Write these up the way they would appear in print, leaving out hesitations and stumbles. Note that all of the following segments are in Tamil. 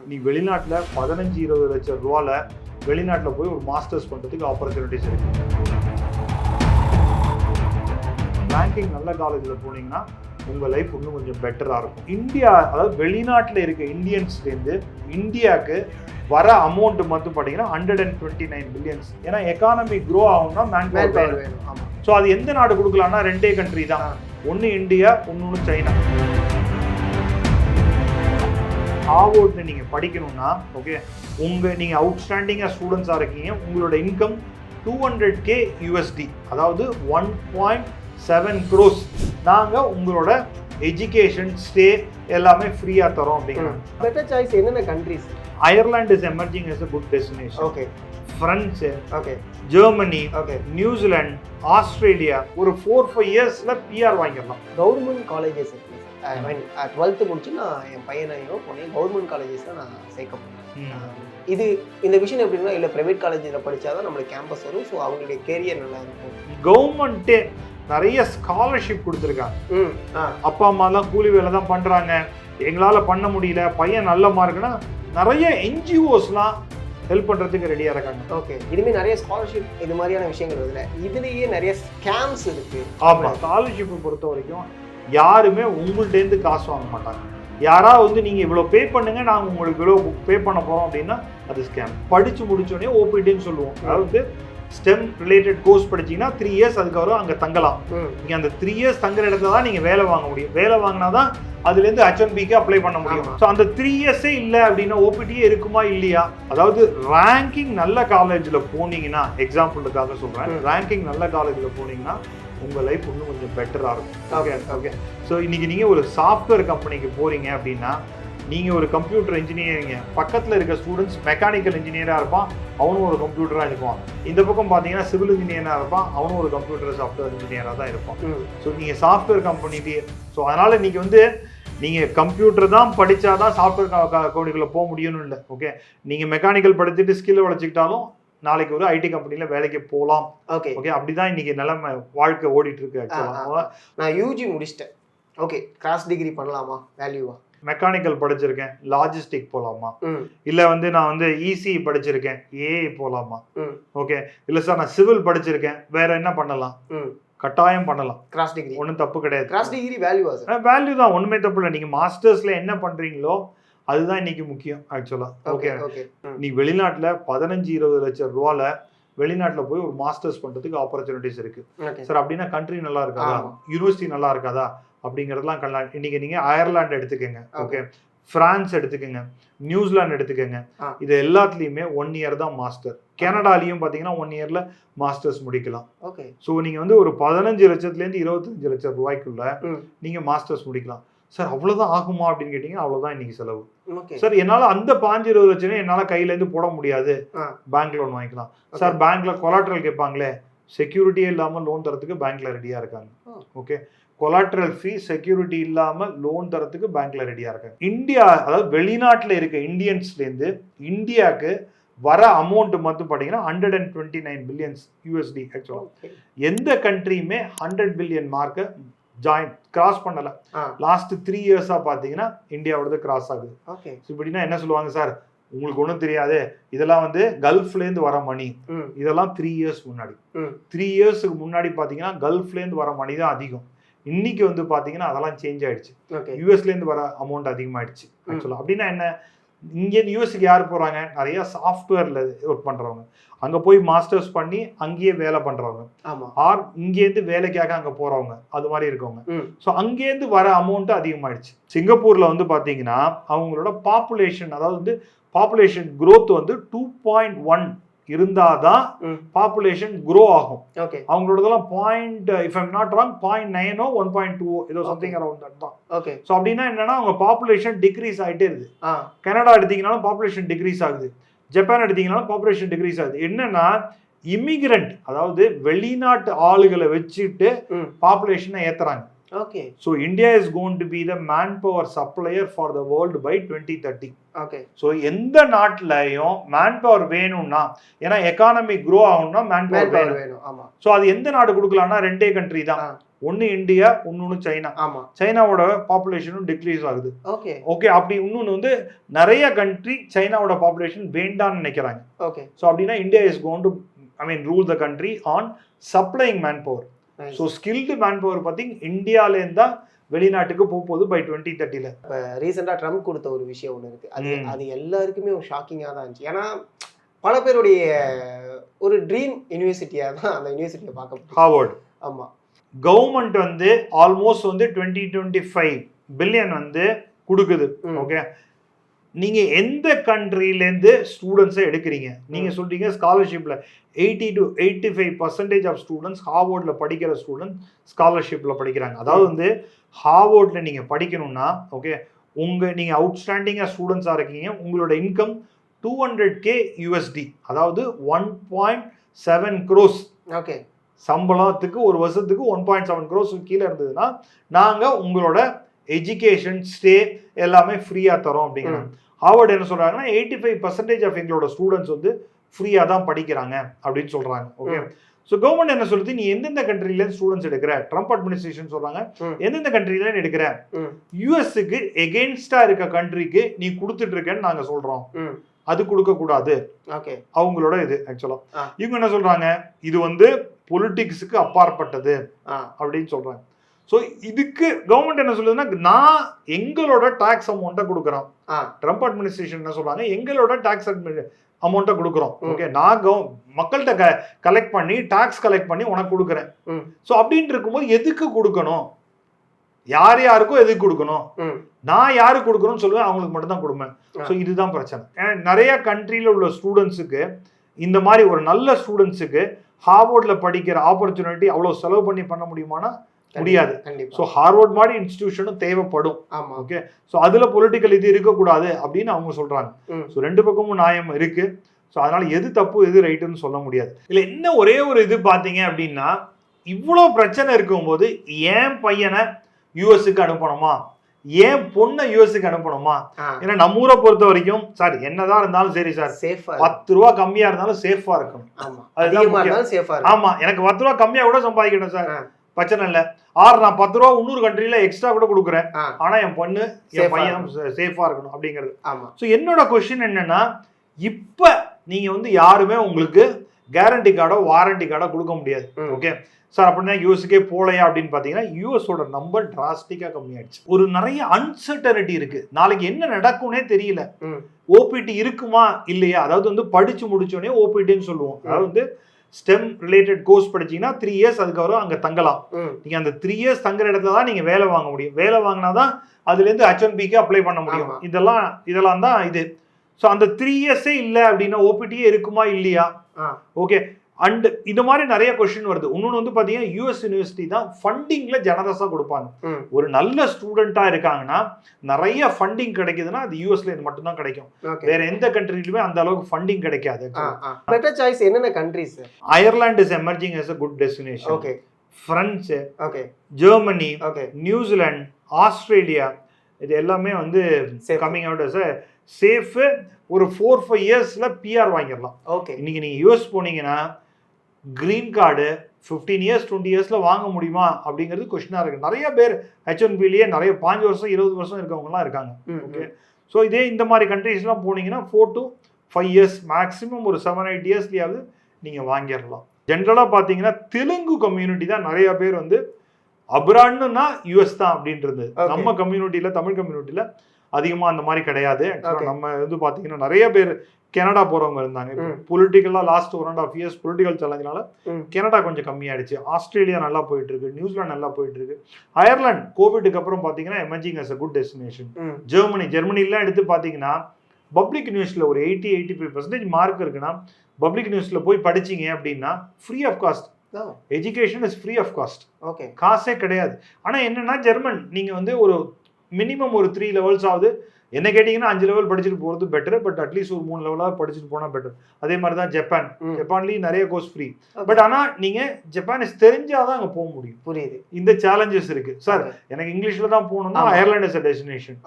நீ வெளிநாட்டில் 15-20 லட்சம் ரூபாவில் வெளிநாட்டில் போய் ஒரு மாஸ்டர்ஸ் பண்ணுறதுக்கு ஆப்பர்ச்சுனிட்டிஸ் இருக்கு. ரேங்கிங் நல்ல காலேஜில் போனீங்கன்னா உங்கள் லைஃப் இன்னும் கொஞ்சம் பெட்டராக இருக்கும். இந்தியா, அதாவது வெளிநாட்டில் இருக்க இந்தியன்ஸ்லேருந்து இந்தியாவுக்கு வர அமௌண்ட் மட்டும் பார்த்தீங்கன்னா 129 பில்லியன்ஸ். ஏன்னா எக்கானமி க்ரோ ஆகும்னா மேன் பவர் வேணும். ஆமாம். ஸோ அது எந்த நாடு கொடுக்கலாம்னா 2 கண்ட்ரி தான். ஒன்று இந்தியா, இன்னொன்று சைனா. ஹார்வர்டில் நீங்கள் படிக்கணும்னா ஓகே, நீங்கள் அவுட்ஸ்டாண்டிங்காக ஸ்டூடெண்ட்ஸாக இருக்கீங்க, உங்களோட இன்கம் 200K USD, அதாவது 1.7 crores. நாங்கள் உங்களோட எஜுகேஷன், ஸ்டே எல்லாமே ஃப்ரீயாக தரோம் அப்படிங்கிறாங்க. பெட்டர் சாய்ஸ் என்னென்ன countries? Ireland is emerging as a good destination. Okay. France, okay, Germany, okay, New Zealand, Australia ஒரு 4-5 இயர்ஸில் PR வாங்கிடலாம். கவர்மெண்ட் காலேஜஸ் இருக்கு. ஐ மீன் 12th முடிச்சு நான் என் பையனையும் பொண்ணையும் கவர்மெண்ட் காலேஜஸில் நான் சேர்க்க போனேன். இது இந்த விஷயம் எப்படின்னா, இல்லை ப்ரைவேட் காலேஜில் படித்தாதான் நம்மளுக்கு கேம்பஸ் வரும். ஸோ அவங்களுடைய கேரியர் நல்லா இருக்கும். கவர்மெண்ட்டே நிறைய ஸ்காலர்ஷிப் கொடுத்துருக்காங்க. அப்பா அம்மாலாம் கூலி வேலை தான் பண்ணுறாங்க, எங்களால் பண்ண முடியல, பையன் நல்ல மார்க்குன்னா நிறைய NGOஸ்லாம் ஹெல்ப் பண்ணுறதுக்கு ரெடியாக இருக்காங்க. ஓகே. இதுமாதிரி நிறைய ஸ்காலர்ஷிப் இது மாதிரியான விஷயங்கள் இதில் இதுலேயே நிறைய ஸ்கேம்ஸ் இருக்குது. ஆமாம். ஸ்காலர்ஷிப்பை பொறுத்த வரைக்கும் யாருமே உங்கள்கிட்டேருந்து காசு வாங்க மாட்டாங்க. யாராவது வந்து நீங்கள் இவ்வளோ பே பண்ணுங்க, நாங்கள் உங்களுக்கு இவ்வளோ பே பண்ண போகிறோம் அப்படின்னா அது ஸ்கேம். படித்து முடிச்சோடனே OPTன்னு சொல்லுவோம். அதாவது ஸ்டெம் ரிலேட்டட் கோர்ஸ் படிச்சிங்கன்னா 3 இயர்ஸ் அதுக்கப்புறம் அங்கே தங்கலாம். நீங்கள் அந்த 3 இயர்ஸ் தங்குற இடத்துல தான் நீங்கள் வேலை வாங்க முடியும். வேலை வாங்கினா தான் அதுலேருந்து H1Bக்கு அப்ளை பண்ண முடியும். ஸோ அந்த 3 இயர்ஸே இல்லை அப்படின்னா OPTயே இருக்குமா இல்லையா? அதாவது ரேங்கிங் நல்ல காலேஜில் போனீங்கன்னா, எக்ஸாம்பிளுக்காக சொல்கிறேன், ரேங்கிங் நல்ல காலேஜில் போனீங்கன்னா உங்கள் லைஃப் இன்னும் கொஞ்சம் பெட்டராக இருக்கும். Okay okay. ஸோ இன்றைக்கி நீங்கள் ஒரு சாஃப்ட்வேர் கம்பெனிக்கு போகிறீங்க அப்படின்னா, நீங்கள் ஒரு கம்ப்யூட்டர் இன்ஜினியரிங்க, பக்கத்தில் இருக்க ஸ்டூடெண்ட்ஸ் மெக்கானிக்கல் இன்ஜினியராக இருப்பான், அவனும் ஒரு கம்ப்யூட்டராக இருப்பான். இந்த பக்கம் பார்த்தீங்கன்னா சிவில் இன்ஜினியராக இருப்பான், அவனும் ஒரு கம்ப்யூட்டர் சாஃப்ட்வேர் இன்ஜினியராக தான் இருப்பான். ஸோ நீங்கள் சாஃப்ட்வேர் கம்பெனிக்கு, ஸோ அதனால் இன்றைக்கி வந்து நீங்கள் கம்ப்யூட்டர் தான் படித்தா தான் சாஃப்ட்வேர் கம்பெனிக்குள்ளே போக முடியும்னு இல்லை. ஓகே, நீங்கள் மெக்கானிக்கல் படிச்சுட்டு ஸ்கில் வளர்ச்சிக்கிட்டாலும் நாளைக்கு ஒரு IT கம்பெனியில் வேலைக்கு போகலாம். Okay okay. அப்படி தான் இன்றைக்கி நிலைமை வாழ்க்கை ஓடிட்டு இருக்கு. ஆக்சுவலாக நான் UG முடிச்சிட்டேன். ஓகே, கிராஸ் டிகிரி பண்ணலாமா? வேல்யூவா? மெக்கானிக்கல் படிச்சிருக்கேன், லாஜிஸ்டிக் போகலாமா? இல்லை வந்து நான் வந்து ECE படிச்சிருக்கேன், AI போகலாமா? ஓகே. இல்லை சார் நான் சிவில் படிச்சிருக்கேன், வேற என்ன பண்ணலாம்? கட்டாயம் பண்ணலாம். கிராஸ் டிகிரி ஒன்றும் தப்பு கிடையாது. கிராஸ் டிகிரி வேல்யூவா சார்? வேல்யூ தான், ஒன்றுமே தப்பு இல்லை. நீங்கள் மாஸ்டர்ஸில் என்ன பண்ணுறீங்களோ அதுதான் இன்னைக்கு முக்கியம் ஆக்சுவலாக. ஓகே. நீ வெளிநாட்டில் 15-20 லட்சம் ரூபாவில் வெளிநாட்டில் போய் ஒரு மாஸ்டர்ஸ் பண்ணுறதுக்கு ஆப்பர்ச்சுனிட்டிஸ் இருக்குது சார். அப்படின்னா கண்ட்ரி நல்லா இருக்காதா, யூனிவர்சிட்டி நல்லா இருக்காதா அப்படிங்கிறதுலாம் இன்னைக்கு நீங்கள் அயர்லாந்து எடுத்துக்கோங்க, ஓகே, ஃப்ரான்ஸ் எடுத்துக்கோங்க, நியூசிலாந்து எடுத்துக்கோங்க. இது எல்லாத்துலேயுமே 1 இயர் தான் மாஸ்டர். கனடாலையும் பார்த்தீங்கன்னா 1 இயரில் மாஸ்டர்ஸ் முடிக்கலாம். ஓகே. ஸோ நீங்கள் வந்து ஒரு 15 லட்சத்துலேருந்து 25 லட்சம் ரூபாய்க்குள்ள நீங்கள் மாஸ்டர்ஸ் முடிக்கலாம். சார் அவ்வளோதான் ஆகுமா அப்படின்னு கேட்டிங்கன்னா அவ்வளோதான் இன்றைக்கி செலவு. சார் என்னால் அந்த 15-20 லட்சம் என்னால் கையிலேருந்து போட முடியாது, பேங்க் லோன் வாங்கிக்கலாம். சார் பேங்க்கில் கொலாட்ரல் கேட்பாங்களே, செக்யூரிட்டியே இல்லாமல் லோன் தரத்துக்கு பேங்க்கில் ரெடியாக இருக்காங்க. ஓகே, கொலாட்ரல் ஃபீ செக்யூரிட்டி இல்லாமல் லோன் தரத்துக்கு பேங்க்கில் ரெடியாக இருக்காங்க. இந்தியா, அதாவது வெளிநாட்டில் இருக்க இந்தியன்ஸ்லேருந்து இந்தியாவுக்கு வர அமௌண்ட் மட்டும் பார்த்தீங்கன்னா 129 பில்லியன்ஸ் USD. ஆக்சுவலாக எந்த கண்ட்ரியுமே 100 பில்லியன் மார்க்கை கிராஸ் பண்ணல. லாஸ்ட் 3 இயர்ஸா பாத்தீங்கன்னா இந்தியாவோட கிராஸ் ஆகுது. இப்படின்னா என்ன சொல்லுவாங்க சார், உங்களுக்கு ஒன்றும் தெரியாது, இதெல்லாம் வந்து கல்ஃப்லேருந்து வர மணி, இதெல்லாம் 3 இயர்ஸ் முன்னாடி. 3 இயர்ஸுக்கு முன்னாடி பார்த்தீங்கன்னா கல்ஃப்லேருந்து வர மணி தான் அதிகம். இன்னைக்கு வந்து பார்த்தீங்கன்னா அதெல்லாம் சேஞ்ச் ஆயிடுச்சு. யூஎஸ்லேருந்து வர அமௌண்ட் அதிகமாகிடுச்சு ஆக்சுவலாக. அப்படின்னா என்ன, இங்கேருந்து யூஎஸ்க்கு யார் போகிறாங்க, நிறைய சாஃப்ட்வேரில் ஒர்க் பண்ணுறவங்க, அங்கே போய் மாஸ்டர்ஸ் பண்ணி அங்கேயே வேலை பண்ணுறவங்க, ஆர் இங்கேருந்து வேலைக்காக அங்கே போகிறவங்க, அது மாதிரி இருக்கவங்க. ஸோ அங்கேருந்து வர அமௌண்ட்டு அதிகமாகிடுச்சு. சிங்கப்பூரில் வந்து பார்த்தீங்கன்னா அவங்களோட பாப்புலேஷன், அதாவது வந்து பாப்புலேஷன் க்ரோத் வந்து 2.1 இருந்தாதான் பாப்புலேஷன் க்ரோ ஆகும். அவங்களோடதெல்லாம் if I'm not wrong 0.9 1.2 ஏதோ சம்திங் அரௌண்ட் தட் தான். ஓகே. ஸோ அப்படின்னா என்னன்னா அவங்க பாப்புலேஷன் டிக்ரீஸ் ஆகிட்டே இருக்குது. கனடா எடுத்தீங்கன்னாலும் பாப்புலேஷன் டிக்ரீஸ் ஆகுது, ஜப்பான் எடுத்தீங்கன்னாலும் பாப்புலேஷன் டிக்ரீஸ் ஆகுது. என்னன்னா இமிகிரண்ட், அதாவது வெளிநாட்டு ஆளுகளை வச்சுட்டு பாப்புலேஷனை ஏத்துறாங்க. Okay. So India is going to be the man power supplier for the world by 2030. Okay. So எந்த நாட்டிலையும் மேன் பவர் வேணும்னா, ஏன்னா எக்கானமி க்ரோ ஆகணும்னா மேன் பவர் வேணும். ஆமா. ஸோ அது எந்த நாடு கொடுக்கலாம்னா 2 கண்ட்ரி தான். ஒன்னு இந்தியா, இன்னொன்னு சைனா. ஆமா. சைனாவோட பாப்புலேஷனும் டிக்ரீஸ் ஆகுது. ஓகே. ஓகே, அப்படி இன்னொன்னு வந்து நிறைய கண்ட்ரி சைனாவோட பாப்புலேஷன் வேண்டாம்னு நினைக்கிறாங்க. ஓகே. ஸோ அப்படின்னா India is going to rule the country on supplying man power. So skilled man power பார்த்தீங்க இந்தியாவிலேருந்து தான் வெளிநாட்டுக்கு போகுது பை 2030. இப்போ ரீசெண்டாக ட்ரம்ப் கொடுத்த ஒரு விஷயம் ஒன்று இருக்குது. அது எல்லாருக்குமே ஒரு ஷாக்கிங்காக தான் இருந்துச்சு. ஏன்னா பல பேருடைய ஒரு ட்ரீம் யூனிவர்சிட்டியாக தான் அந்த யூனிவர்சிட்டியை பார்க்க ஹார்வர்ட். ஆமாம். கவர்மெண்ட் வந்து ஆல்மோஸ்ட் வந்து 20-25 பில்லியன் வந்து கொடுக்குது. ஓகே, நீங்க எந்த கண்ட்ரிலேருந்து ஸ்டூடெண்ட்ஸை எடுக்கிறீங்க? நீங்க சொல்றீங்க ஸ்காலர்ஷிப்ல 80 to 85% ஆஃப் ஸ்டூடெண்ட்ஸ் ஹார்வர்ட்ல படிக்கிற ஸ்டூடெண்ட் ஸ்காலர்ஷிப்ல படிக்கிறாங்க. அதாவது வந்து ஹார்வர்ட்ல நீங்க படிக்கணும்னா ஓகே, நீங்க அவுட்ஸ்டாண்டிங்கா ஸ்டூடெண்ட்ஸா இருக்கீங்க, உங்களோட இன்கம் 200K USD, அதாவது 1.7 crores. ஓகே. சம்பளத்துக்கு ஒரு வருஷத்துக்கு 1.7 crores கீழே இருந்ததுன்னா நாங்க உங்களோட எஜுகேஷன் ஸ்டே எல்லாமே ஃப்ரீயா தரோம் அப்படிங்கிறாங்க. ஹார்வர்ட் என்ன சொல்றாங்கன்னா 85% ஆஃப் எங்களோட ஸ்டூடெண்ட்ஸ் வந்து ஃப்ரீயா தான் படிக்கிறாங்க அப்படின்னு சொல்றாங்க. ஓகே, ஸோ கவர்மெண்ட் என்ன சொல்லுது, நீ எந்தெந்த கண்ட்ரிலேருந்து ஸ்டூடெண்ட்ஸ் எடுக்கிற? ட்ரம்ப் அட்மினிஸ்ட்ரேஷன் சொல்றாங்க எந்தெந்த கண்ட்ரிலேருந்து எடுக்கிற, யூஎஸ்க்கு எகெயின்ஸ்டா இருக்க கண்ட்ரிக்கு நீ கொடுத்துட்டு இருக்கேன்னு நாங்க சொல்றோம், அது கொடுக்க கூடாது. ஓகே, அவங்களோட இது ஆக்சுவலா இவங்க என்ன சொல்றாங்க, இது வந்து பொலிட்டிக்ஸுக்கு அப்பாற்பட்டது அப்படின்னு சொல்றாங்க. ஸோ இதுக்கு கவர்மெண்ட் என்ன சொல்லுதுன்னா, நான் எங்களோட டாக்ஸ் அமௌண்ட்டை கொடுக்குறோம். ட்ரம்ப் அட்மினிஸ்ட்ரேஷன் என்ன சொல்றாங்க, எங்களோட டாக்ஸ் அமௌண்ட்டை கொடுக்குறோம். ஓகே, நான் மக்கள்கிட்ட கலெக்ட் பண்ணி டாக்ஸ் கலெக்ட் பண்ணி உனக்கு கொடுக்குறேன். ஸோ அப்படின்னு இருக்கும்போது எதுக்கு கொடுக்கணும், யார் யாருக்கும் எதுக்கு கொடுக்கணும், நான் யாருக்கு கொடுக்கணும்னு சொல்லுவேன், அவங்களுக்கு மட்டும் தான் கொடுப்பேன். ஸோ இதுதான் பிரச்சனை. நிறைய கண்ட்ரியில் உள்ள ஸ்டூடெண்ட்ஸுக்கு, இந்த மாதிரி ஒரு நல்ல ஸ்டூடெண்ட்ஸுக்கு ஹார்வர்ட்ல படிக்கிற ஆப்பர்ச்சுனிட்டி அவ்வளோ செலவு பண்ணி பண்ண முடியுமானா முடியாது. ஸோ ஹார்வர்ட் மாதிரி இன்ஸ்டிடியூஷனும் தேவைப்படும். ஓகே, ஸோ அதுல பொலிட்டிக்கல் இது இருக்கக்கூடாது அப்படின்னு அவங்க சொல்றாங்க. ஸோ ரெண்டு பக்கமும் நியாயம் இருக்கு. ஸோ அதனால எது தப்பு எது ரைட்டுன்னு சொல்ல முடியாது. இல்லை என்ன ஒரே ஒரு இது பார்த்தீங்க அப்படின்னா, இவ்வளோ பிரச்சனை இருக்கும்போது ஏன் பையனை யூஎஸ்க்கு அனுப்பணுமா, ஏன் பொண்ணை யூஎஸ்க்கு அனுப்பணுமா? ஏன்னா நம்ம ஊரை பொறுத்த வரைக்கும் சார் என்னதான் இருந்தாலும் சரி சார், 10 ரூபா கம்மியா இருந்தாலும் சேஃபா இருக்கணும். ஆமா, எனக்கு 10 ரூபா கம்மியா கூட சம்பாதிக்கணும் சார், பிரச்சனை இல்லை. நான் 10 ரூபா 300 கண்ட்ரில எக்ஸ்ட்ரா கூட கொடுக்குறேன், ஆனா என் பொண்ணு என் பையன் சேஃபா இருக்கணும் அப்படிங்கிறது. ஸோ என்னோட கொஸ்டின் என்னன்னா, இப்ப நீங்க வந்து யாருமே உங்களுக்கு கேரண்டி கார்டோ வாரண்டி கார்டோ கொடுக்க முடியாது. ஓகே சார், அப்படின்னா யூஎஸ்க்கே போலையா அப்படின்னு பாத்தீங்கன்னா, யூஎஸோட நம்பர் டிராஸ்டிக்கா கம்மியாயிடுச்சு. ஒரு நிறைய அன்சர்டனிட்டி இருக்கு, நாளைக்கு என்ன நடக்கும்னே தெரியல. ஓபிடி இருக்குமா இல்லையா, அதாவது வந்து படிச்சு முடிச்சோடனே ஓபிடின்னு சொல்லுவோம். அதாவது வந்து ஸ்டெம் ரிலேட்டட் கோர்ஸ் படிச்சீங்கன்னா 3 years அதுக்கப்புறம் அங்க தங்கலாம். நீங்க அந்த 3 years தங்குற இடத்துல தான் நீங்க வேலை வாங்க முடியும். வேலை வாங்கினாதான் அதுல இருந்து H1Bக்கு அப்ளை பண்ண முடியும். இதெல்லாம் தான் இது. ஸோ அந்த 3 years இல்லை அப்படின்னா ஓபிடியே இருக்குமா இல்லையா? ஓகே, அண்ட் இது மாதிரி நிறைய கொஸ்டின் வருது. இன்னொன்று வந்து பாத்தீங்கன்னா, யூஎஸ் யூனிவர்சிட்டி தான் ஃபண்டிங்ல ஜெனரஸா கொடுப்பாங்க. ஒரு நல்ல ஸ்டூடெண்டா இருக்காங்கன்னா நிறைய ஃபண்டிங் கிடைக்குதுன்னா அது யூஎஸ்ல இது மட்டும் தான் கிடைக்கும். வேற எந்த கண்ட்ரிலுமே அந்த அளவுக்கு ஃபண்டிங் கிடைக்காது. பெட்டர் சாய்ஸ் என்னென்ன countries? Ireland is emerging as a good destination. Okay, France, Germany, New Zealand, Australia, இது எல்லாமே வந்து coming out as a safe. ஒரு 4-5 yearsல பிஆர் வாங்கிடலாம். ஓகே, இன்னைக்கு நீங்க யூஎஸ் போனீங்கன்னா கிரீன் கார்டு 15 years 20 yearsல வாங்க முடியுமா அப்படிங்கிறது கொஸ்டினா இருக்கு. நிறைய பேர் H1Bலயே நிறைய 5 வருஷம் 20 வருஷம் இருக்கவங்கலாம் இருக்காங்க. ஓகே, ஸோ இதே இந்த மாதிரி கண்ட்ரிஸ்லாம் போனீங்கன்னா 4 to 5 years மேக்ஸிமம் ஒரு 7-8 yearsலயாவது நீங்க வாங்கிடலாம். ஜென்ரலா பாத்தீங்கன்னா தெலுங்கு கம்யூனிட்டி தான் நிறைய பேர் வந்து அப்ராட்னா யூஎஸ் தான் அப்படின்றது. நம்ம கம்யூனிட்டியில, தமிழ் கம்யூனிட்டியில அதிகமா அந்த மாதிரி கிடையாது. நம்ம வந்து பாத்தீங்கன்னா நிறைய பேர் கனடா போறவங்க இருந்தாங்க. பொலிட்டிக்கலா லாஸ்ட் 1.5 years பொலிட்டிக்கல் சேலஞ்சினால கனடா கொஞ்சம் கம்மியாயிடுச்சு. ஆஸ்திரேலியா நல்லா போயிட்டு இருக்கு, நியூசிலாந்து நல்லா போயிட்டு இருக்கு. அயர்லாந்து கோவிடுக்கு அப்புறம் பாத்தீங்கன்னா emerging as a good destination. ஜெர்மனிலாம் எடுத்து பாத்தீங்கன்னா பப்ளிக் யூனிவர்சிட்டியில ஒரு 80-85% மார்க் இருக்குன்னா பப்ளிக் யூனிவர்சிட்டியில போய் படிச்சீங்க அப்படின்னா free of cost. Education is free of cost. Okay, காசே கிடையாது. ஆனா என்னன்னா ஜெர்மன் நீங்க வந்து ஒரு மினிமம் ஒரு 3 levels ஆகுது என்ன கேட்டீங்கன்னா 5 லெவல் படிச்சுட்டு போறது பெட்டர், பட் அட்லீஸ்ட் ஒரு 3 லெவலாக படிச்சுட்டு போனா பெட்டர். அதே மாதிரி தான் ஜப்பான்லயும் நிறைய கோர்ஸ் ஃப்ரீ. பட் ஆனா நீங்க ஜப்பானீஸ் தெரிஞ்சாதான் அங்க போக முடியும். புரியுது. இந்த சேலஞ்சஸ் இருக்கு சார். எனக்கு இங்கிலீஷ்ல தான் போகணும்னா Ireland is a destination,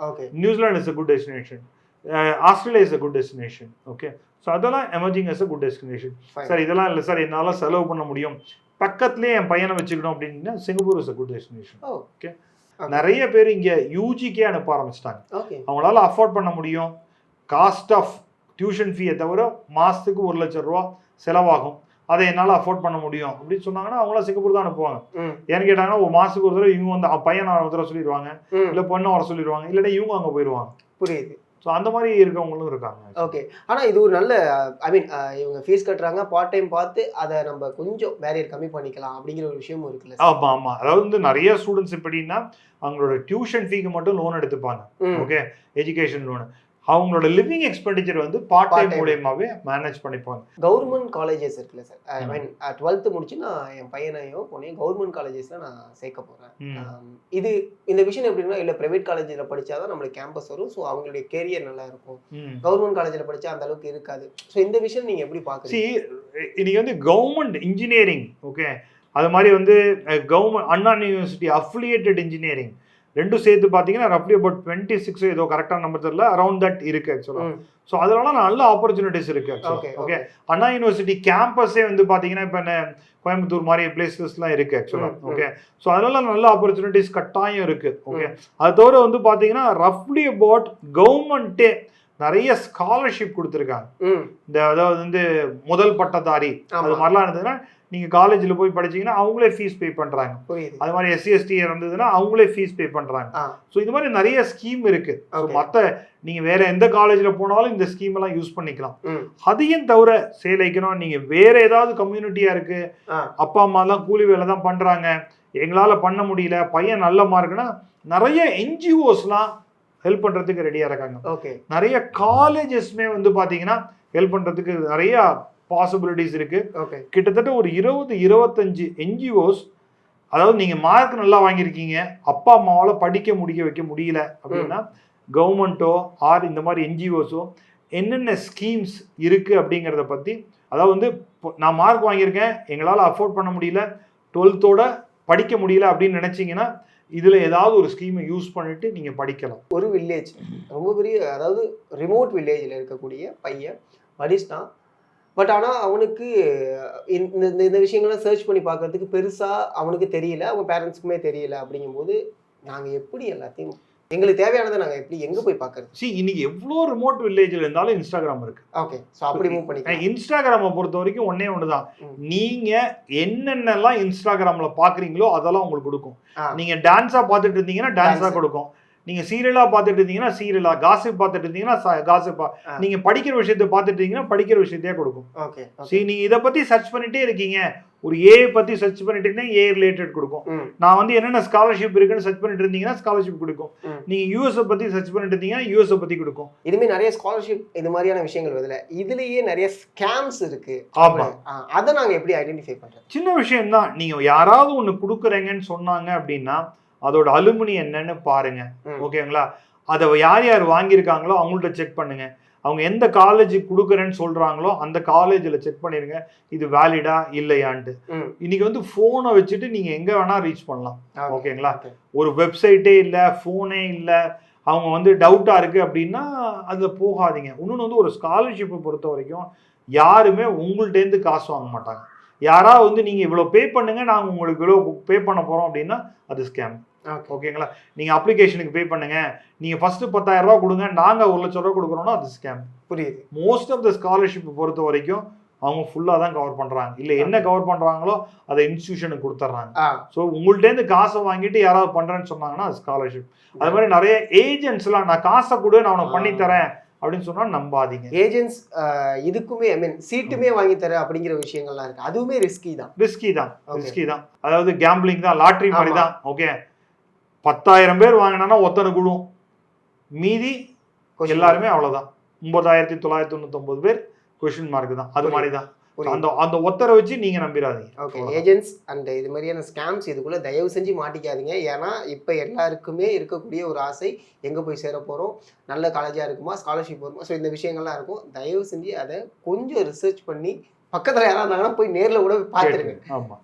New Zealand is a good destination, Australia is a good destination. Okay, so அதெல்லாம் emerging as a good destination. Sir இதெல்லாம் இல்லை சார், என்னால் செலவு பண்ண முடியும், பக்கத்துலேயே என் பையனை வச்சுக்கணும் அப்படின்னா Singapore is a good destination. Okay, நிறைய பேர் இங்க யூஜிக்கே அனுப்ப ஆரம்பிச்சிட்டாங்க. அவங்களால அஃபோர்ட் பண்ண முடியும். காஸ்ட் ஆஃப் டியூஷன் ஃபீயை தவிர மாசத்துக்கு 1 லட்சம் ரூபா செலவாகும், அதை என்னால் அஃபோர்ட் பண்ண முடியும் அப்படின்னு சொன்னாங்கன்னா அவங்களாம் சிங்கப்பூர் தான் அனுப்புவாங்க. ஏன்னு கேட்டாங்கன்னா ஒரு மாசத்துக்கு ஒரு தடவை இவங்க வந்து பையனை ஒரு தடவை சொல்லிடுவாங்க, இல்லை பொண்ணை வர சொல்லிடுவாங்க, இல்லைன்னா இவங்க அங்கே போயிடுவாங்க. புரியுது. ஸோ அந்த மாதிரி இருக்கவங்களும் இருக்காங்க. ஓகே, ஆனால் இது ஒரு நல்ல ஐ மீன் இவங்க ஃபீஸ் கட்டுறாங்க, பார்ட் டைம் பார்த்து அதை நம்ம கொஞ்சம் பேரியர் கம்மி பண்ணிக்கலாம் அப்படிங்கிற ஒரு விஷயமும் இருக்குல்ல. ஆமாம் ஆமாம், அதாவது வந்து நிறைய ஸ்டூடெண்ட்ஸ் எப்படின்னா அவங்களோட டியூஷன் ஃபீக்கு மட்டும் லோன் எடுத்துப்பாங்க. Okay, education loan. அவங்களோட லிவிங் எக்ஸ்பெண்டிச்சர் வந்து பார்ட் டைம் மூலமாவே மேனேஜ் பண்ணிப்பாங்க. கவர்மெண்ட் காலேஜஸ் இருக்குல்ல சார், ஐ மீன் 12th முடிச்சு நான் என் பையனையும் பொண்ணையும் கவர்மெண்ட் காலேஜஸ்ல நான் சேர்க்க போறேன். இது இந்த விஷயம் எப்படின்னா இல்லை பிரைவேட் காலேஜில் படிச்சாதான் நம்மளுக்கு கேம்பஸ் வரும், ஸோ அவங்களுடைய கேரியர் நல்லா இருக்கும். கவர்மெண்ட் காலேஜில் படிச்சா அந்த அளவுக்கு இருக்காது. ஸோ இந்த விஷயம் நீங்க எப்படி பாக்குறீங்க? இன்னைக்கு வந்து கவர்மெண்ட் இன்ஜினியரிங், ஓகே, அது மாதிரி வந்து கவர்மெண்ட் அண்ணா யூனிவர்சிட்டி அஃபிலியேட்டட் இன்ஜினியரிங் ரெண்டும் சேர்த்து பார்த்தீங்கன்னா ரஃப்லி அபவுட் 26 ஏதோ கரெக்டான நம்பர் தெரியல, அரௌண்ட் தட் இருக்கு ஆக்சுவலாக. ஸோ அதனால நல்ல ஆப்பர்ச்சுனிட்டிஸ் இருக்கு ஆக்சுவலாக. ஓகே, அண்ணா யூனிவர்சிட்டி கேம்பஸே வந்து பார்த்தீங்கன்னா இப்போ கோயம்புத்தூர் மாதிரி பிளேசஸ்லாம் இருக்கு ஆக்சுவலாக. ஓகே, ஸோ அதனால நல்ல ஆப்பர்ச்சுனிட்டிஸ் கட்டாயம் இருக்கு. ஓகே, அது தவிர வந்து பார்த்தீங்கன்னா ரஃப்லி அபவுட் கவர்மெண்ட்டே நிறைய ஸ்காலர்ஷிப் கொடுத்துருக்காங்க. இந்த அதாவது வந்து முதல் பட்டதாரி அது மாதிரிலாம் இருந்ததுன்னா நீங்க காலேஜில் போய் படிச்சீங்கன்னா அவங்களே ஃபீஸ் பே பண்றாங்க. அது மாதிரி SC/ST இருந்ததுன்னா அவங்களே ஃபீஸ் பே பண்றாங்க. ஸோ இது மாதிரி நிறைய ஸ்கீம் இருக்கு. மற்ற நீங்க வேற எந்த காலேஜில் போனாலும் இந்த ஸ்கீம் எல்லாம் யூஸ் பண்ணிக்கலாம். அதையும் தவிர சேலைக்கணும், நீங்க வேற ஏதாவது கம்யூனிட்டியா இருக்கு, அப்பா அம்மா எல்லாம் கூலி வேலை தான் பண்றாங்க, எங்களால பண்ண முடியல, பையன் நல்ல மார்க்னா நிறைய NGOஸ்லாம் ஹெல்ப் பண்றதுக்கு ரெடியா இருக்காங்க. நிறைய காலேஜஸ்மே வந்து பாத்தீங்கன்னா ஹெல்ப் பண்றதுக்கு நிறைய பாசிபிலிட்டிஸ் இருக்கு. கிட்டத்தட்ட ஒரு 20-25 NGOs, அதாவது நீங்க மார்க் நல்லா வாங்கியிருக்கீங்க, அப்பா அம்மாவால படிக்க வைக்க முடியல அப்படின்னா கவர்மெண்ட்டோ ஆர் இந்த மாதிரி NGOஸோ என்னென்ன ஸ்கீம்ஸ் இருக்கு அப்படிங்கிறத பத்தி, அதாவது வந்து நான் மார்க் வாங்கியிருக்கேன், எங்களால் அஃபோர்ட் பண்ண முடியல, 12th படிக்க முடியல அப்படின்னு நினைச்சீங்கன்னா இதுல ஏதாவது ஒரு ஸ்கீமை யூஸ் பண்ணிட்டு நீங்க படிக்கலாம். ஒரு வில்லேஜ் ரொம்ப பெரிய, அதாவது ரிமோட் வில்லேஜில் இருக்கக்கூடிய பையன் படிச்சிட்டான், பட் ஆனால் அவனுக்கு இந்த விஷயங்கள்லாம் சர்ச் பண்ணி பார்க்கறதுக்கு பெருசாக அவனுக்கு தெரியல, அவங்க பேரண்ட்ஸுக்குமே தெரியல. அப்படிங்கும்போது நாங்கள் எப்படி எல்லாத்தையும் எங்களுக்கு தேவையானதை நாங்கள் எப்படி எங்கே போய் பார்க்கறது? இன்னைக்கு எவ்வளோ ரிமோட் வில்லேஜில் இருந்தாலும் இன்ஸ்டாகிராம் இருக்கு. ஓகே, ஸோ அப்படி மூவ் பண்ணி இன்ஸ்டாகிராமை பொறுத்த வரைக்கும் ஒன்னே ஒன்று தான், நீங்கள் என்னென்னலாம் இன்ஸ்டாகிராமில் பார்க்குறீங்களோ அதெல்லாம் உங்களுக்கு கொடுக்கும். நீங்கள் டான்ஸாக பார்த்துட்டு இருந்தீங்கன்னா டான்ஸாக கொடுக்கும், நீங்க சீரியலா பார்த்துட்டு இருந்தீங்கன்னா சீரியலா, காசிப் பார்த்துட்டு இருந்தீங்கன்னா காசிப்பா, நீங்க படிக்கிற விஷயத்தை பார்த்துட்டு இருந்தீங்கன்னா படிக்கிற விஷயத்தையே கொடுக்கும். சரி, நீங்க இதை பத்தி சர்ச் பண்ணிட்டே இருக்கீங்க, ஒரு ஏ பத்தி சர்ச் பண்ணிட்டு இருந்தீங்கன்னா ஏ ரிலேட்டட் கொடுக்கும். நான் வந்து என்னென்ன ஸ்காலர்ஷிப் இருக்குன்னு சர்ச் பண்ணிட்டு இருந்தீங்கன்னா ஸ்காலர்ஷிப் கொடுக்கும். நீங்க யூஎஸ் பத்தி சர்ச் பண்ணிட்டு இருந்தீங்கன்னா யூஎஸ் பத்தி கொடுக்கும். இதுமே நிறைய ஸ்காலர்ஷிப் இது மாதிரியான விஷயங்கள் வருதுல, இதுலயே நிறைய ஸ்கேம்ஸ் இருக்கு. ஆமா, அதை நாங்க எப்படி ஐடென்டிஃபை பண்றோம்? சின்ன விஷயம் தான், நீங்க யாராவது ஒண்ணு கொடுக்குறீங்கன்னு சொன்னாங்க அப்படின்னா அதோட அலுமினி என்னன்னு பாருங்க. ஓகேங்களா, அதை யார் யார் வாங்கியிருக்காங்களோ அவங்கள்ட்ட செக் பண்ணுங்க. அவங்க எந்த காலேஜ் கொடுக்குறேன்னு சொல்றாங்களோ அந்த காலேஜில் செக் பண்ணிருங்க இது வேலிடா இல்லையான்ட்டு. இன்னைக்கு வந்து போனை வச்சுட்டு நீங்க எங்க வேணா ரீச் பண்ணலாம். ஓகேங்களா, ஒரு வெப்சைட்டே இல்லை, போனே இல்லை, அவங்க வந்து டவுட்டா இருக்கு அப்படின்னா அதுல போகாதீங்க. இன்னொன்று வந்து ஒரு ஸ்காலர்ஷிப்பை பொறுத்த வரைக்கும் யாருமே உங்கள்கிட்டேருந்து காசு வாங்க மாட்டாங்க. யாராவது வந்து நீங்க இவ்வளவு பே பண்ணுங்க, நாங்க உங்களுக்கு இவ்வளவு பே பண்ண போறோம் அப்படின்னா அது ஸ்கேம். ஓகேங்களா, நீங்க அப்ளிகேஷனுக்கு பே பண்ணுங்க, நீங்க ஃபர்ஸ்ட் 10,000 ரூபா கொடுங்க, நாங்க 1 லட்சம் ரூபா கொடுக்குறோம்னா அது ஸ்கேம். புரியுது. மோஸ்ட் ஆஃப் த ஸ்காலர்ஷிப் பொறுத்த வரைக்கும் அவங்க ஃபுல்லா தான் கவர் பண்றாங்க. இல்ல என்ன கவர் பண்றாங்களோ அதை இன்ஸ்டிடியூஷனுக்கு கொடுத்துட்றாங்க. ஸோ உங்கள்ட்ட இருந்து காசை வாங்கிட்டு யாராவது பண்றேன்னு சொன்னாங்கன்னா அது ஸ்காலர்ஷிப். அது மாதிரி நிறைய ஏஜென்ட்ஸ்லாம் நான் காசை கொடு நான் உனக்கு பண்ணி தரேன் அப்படின்னு சொன்னா நம்பாதீங்க. ஏஜென்ட்ஸ் இதுக்குமே ஐ மீன் சீட்டுமே வாங்கி தர அப்படிங்கிற விஷயங்கள்லாம் இருக்கு, அதுவுமே ரிஸ்கி தான். அதாவது கேம்பிளிங் தான், லாட்ரி மாதிரி தான். ஓகே, 10,000 பேர் வாங்கினா ஒத்தனை குழுவும், மீதி எல்லாருமே அவ்வளவுதான். 9,999 பேர் கொஸ்டின் மார்க் தான். அது மாதிரி தான். அந்த அந்த ஒத்தரை வச்சு நீங்க நம்பிடாதீங்க. ஓகே, ஏஜென்ட்ஸ் அண்ட் இது மாதிரியான ஸ்கேம்ஸ் இதுக்குள்ள தயவு செஞ்சு மாட்டிக்காதீங்க. ஏன்னா இப்போ எல்லாருக்குமே இருக்கக்கூடிய ஒரு ஆசை, எங்கே போய் சேர போகிறோம், நல்ல காலேஜாக இருக்குமா, ஸ்காலர்ஷிப் வருமா, ஸோ இந்த விஷயங்கள்லாம் இருக்கும். தயவு செஞ்சு அதை கொஞ்சம் ரிசர்ச் பண்ணி பக்கத்தில் யாராவது இருந்தாங்கன்னா போய் நேரில் கூட பார்த்துருங்க. ஆமாம்.